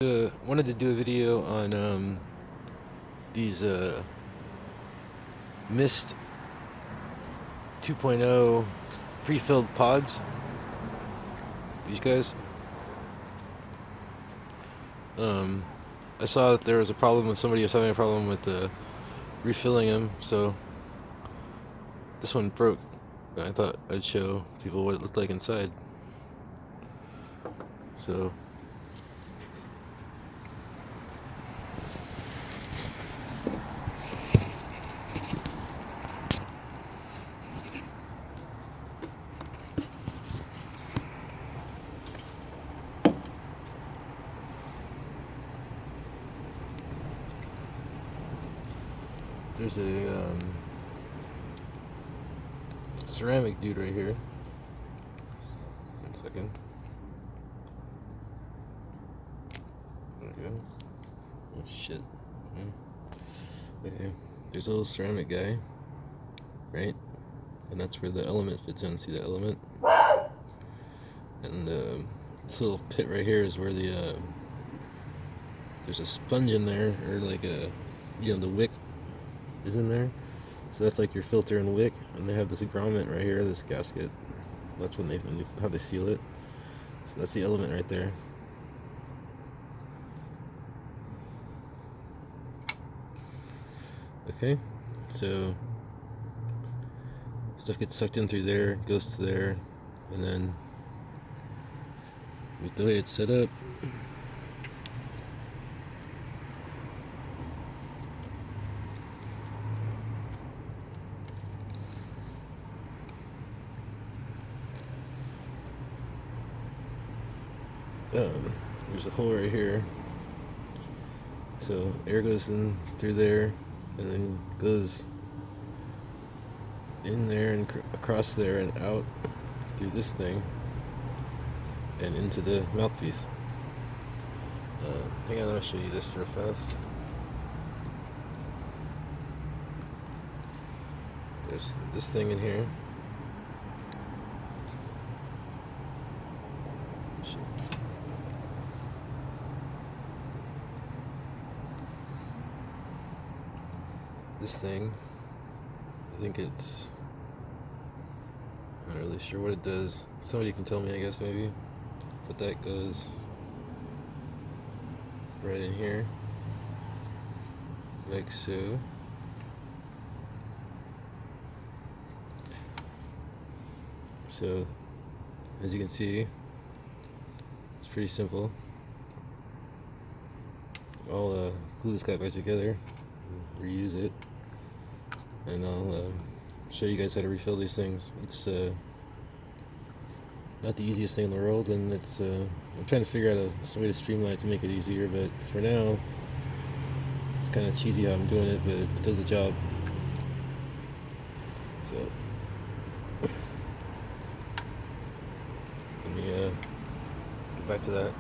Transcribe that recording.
Wanted to do a video on these Mist 2.0 pre-filled pods. These guys. I saw that there was a problem with somebody was having a problem with refilling them, so this one broke. I thought I'd show people what it looked like inside. So. There's a ceramic dude right here. 1 second. There we go. Oh shit. Okay. There's a little ceramic guy, right? And that's where the element fits in. See the element? And this little pit right here is where there's a sponge in there, or like the wick is in there. So that's like your filter and wick, and they have this grommet right here, this gasket. That's how they seal it. So that's the element right there. Okay, so stuff gets sucked in through there, goes to there, and then with the way it's set up, there's a hole right here, so air goes in through there and then goes in there and across there and out through this thing and into the mouthpiece. Hang on, I'll show you this real fast. There's this thing in here. Shit. This thing, I think I'm not really sure what it does. Somebody can tell me, I guess, maybe. But that goes right in here, like so. So, as you can see, it's pretty simple. I'll glue this guy back together, reuse it, and I'll show you guys how to refill these things. It's not the easiest thing in the world, and I'm trying to figure out a way to streamline it to make it easier, but for now it's kind of cheesy how I'm doing it, but it does the job. So let me get back to that.